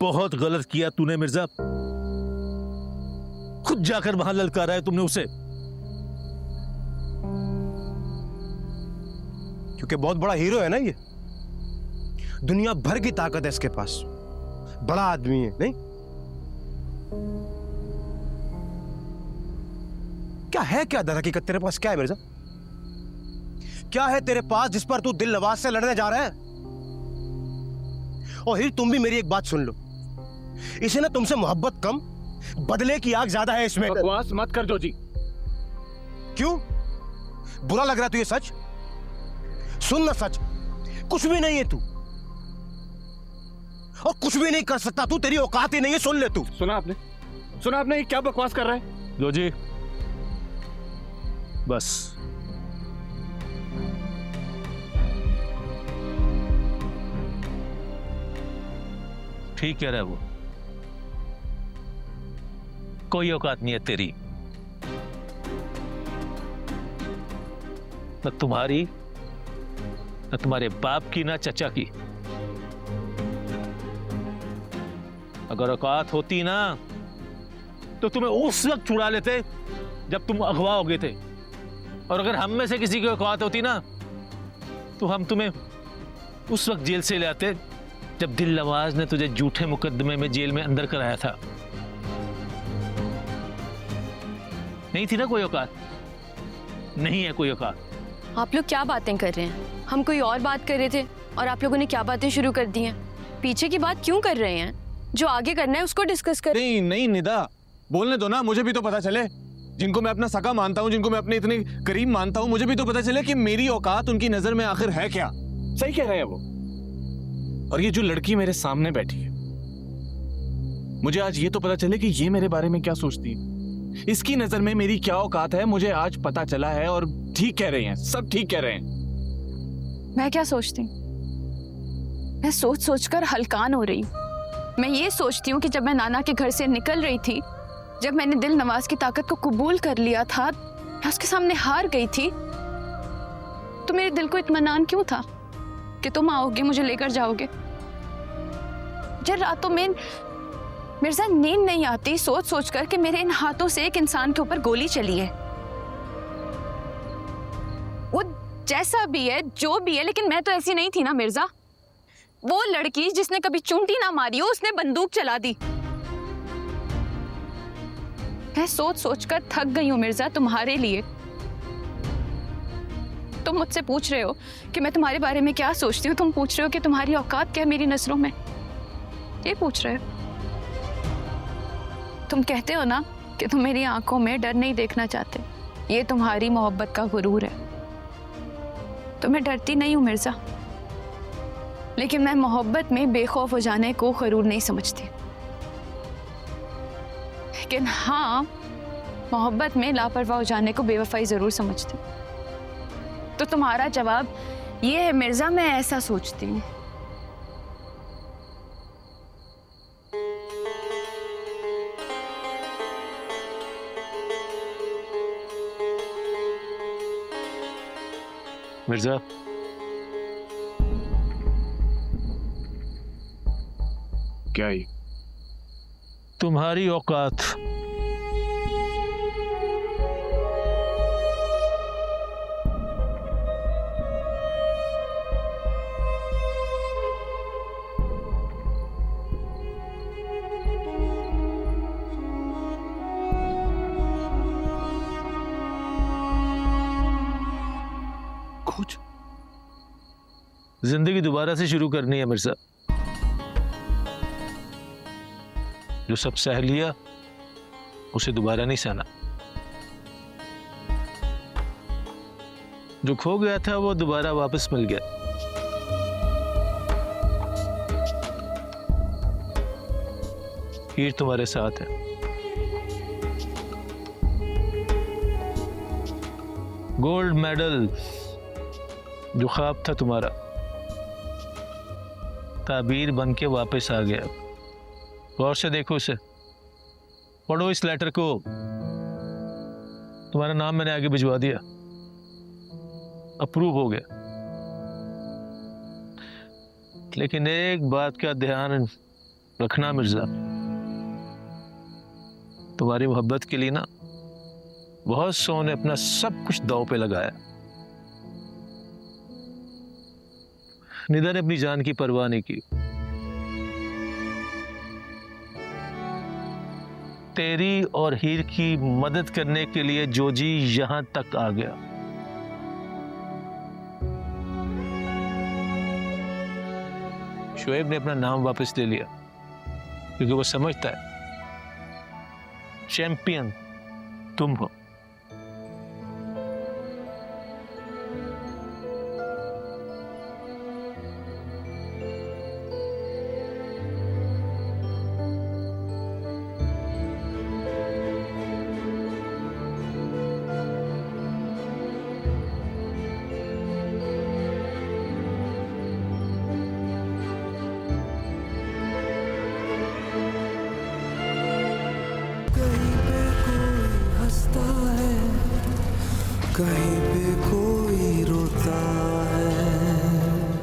बहुत गलत किया तूने मिर्जा। खुद जाकर वहां ललकारा है तुमने उसे। क्योंकि बहुत बड़ा हीरो है ना ये, दुनिया भर की ताकत है इसके पास, बड़ा आदमी है। नहीं क्या है, क्या दर हकीकत तेरे पास क्या है मिर्जा? क्या है तेरे पास जिस पर तू दिल नवाज से लड़ने जा रहा है? और हिर तुम भी मेरी एक बात सुन लो, इसे ना तुमसे मोहब्बत कम, बदले की आग ज्यादा है इसमें। बकवास मत कर जोजी। क्यों बुरा लग रहा है तुझे? सच सुन ना, सच कुछ भी नहीं है तू, और कुछ भी नहीं कर सकता तू, तेरी औकात ही नहीं है। सुन ले तू। सुना आपने ये क्या बकवास कर रहा है? जोजी बस, ठीक कह रहा है वो। कोई औकात नहीं है तेरी, न तुम्हारी, न तुम्हारे बाप की, न चचा की। अगर औकात होती ना तो तुम्हें उस वक्त छुड़ा लेते जब तुम अगवा हो गए थे, और अगर हम में से किसी की औकात होती ना तो हम तुम्हें उस वक्त जेल से ले आते जब दिल नवाज ने तुझे झूठे मुकदमे में जेल में अंदर कराया था। नहीं थी ना कोई औकात, नहीं है कोई औकात। आप लोग क्या बातें कर रहे हैं? हम कोई और बात कर रहे थे और आप लोगों ने क्या बातें शुरू कर दी हैं? पीछे की बात क्यों कर रहे हैं? जो आगे करना है उसको डिस्कस कर। नहीं नहीं निदा, बोलने दो ना, मुझे भी तो पता चले। जिनको मैं अपना सगा मानता हूँ, जिनको मैं अपने इतने करीब मानता हूँ, मुझे भी तो पता चले कि मेरी औकात उनकी नजर में आखिर है क्या। सही कह रहे हैं वो। और ये जो लड़की मेरे सामने बैठी है, मुझे आज ये तो पता चले कि ये मेरे बारे में क्या सोचती है, इसकी नजर में मेरी क्या औकात है, मुझे आज पता चला है। और ठीक कह रहे हैं, सब ठीक कह रहे हैं। मैं क्या सोचती हूँ? मैं सोच सोचकर हलकान हो रही हूँ। मैं ये सोचती हूँ कि जब मैं नाना के घर से निकल रही थी, जब मैंने दिल नवाज की ताकत को कबूल कर लिया था, मैं उसके सामने हार गई थी, तो मेरे दिल को इत्मीनान क्यों था कि तुम आओगे, मुझे लेकर जाओगे। जब रातों में मिर्जा नींद नहीं आती सोच सोच कर कि मेरे इन हाथों से एक इंसान के ऊपर गोली चली है। वो जैसा भी है, जो भी है, लेकिन मैं तो ऐसी नहीं थी ना मिर्जा। वो लड़की जिसने कभी चूंटी ना मारी हो, उसने बंदूक चला दी। मैं सोच सोच कर थक गई हूं मिर्जा तुम्हारे लिए। तुम मुझसे पूछ रहे हो कि मैं तुम्हारे बारे में क्या सोचती हूँ, तुम पूछ रहे हो कि तुम्हारी औकात क्या है मेरी नजरों में, ये पूछ रहे हो। तुम कहते हो ना कि तुम मेरी आंखों में डर नहीं देखना चाहते, ये तुम्हारी मोहब्बत का गुरूर है। तो मैं डरती नहीं हूं मिर्जा, लेकिन मैं मोहब्बत में बेखौफ हो जाने को गुरूर नहीं समझती। लेकिन हाँ, मोहब्बत में लापरवाह हो जाने को बेवफाई जरूर समझती। तो तुम्हारा जवाब ये है मिर्जा, मैं ऐसा सोचती हूँ। मिर्जा, क्या ही? तुम्हारी औकात कुछ जिंदगी दोबारा से शुरू करनी है मिर्जा। जो सब सह लिया उसे दोबारा नहीं सहना। जो खो गया था वो दोबारा वापस मिल गया। हीर तुम्हारे साथ है। गोल्ड मेडल जो ख्वाब था तुम्हारा, ताबीर बन के वापस आ गया। गौर से देखो इसे, पढ़ो इस लेटर को। तुम्हारा नाम मैंने आगे भिजवा दिया, अप्रूव हो गया। लेकिन एक बात का ध्यान रखना मिर्जा, तुम्हारी मोहब्बत के लिए ना बहुत सौ ने अपना सब कुछ दांव पे लगाया। निदा ने अपनी जान की परवाह नहीं की। तेरी और हीर की मदद करने के लिए जोजी यहां तक आ गया। शुएब ने अपना नाम वापस ले लिया क्योंकि वो समझता है चैंपियन तुम हो। कहीं पे कोई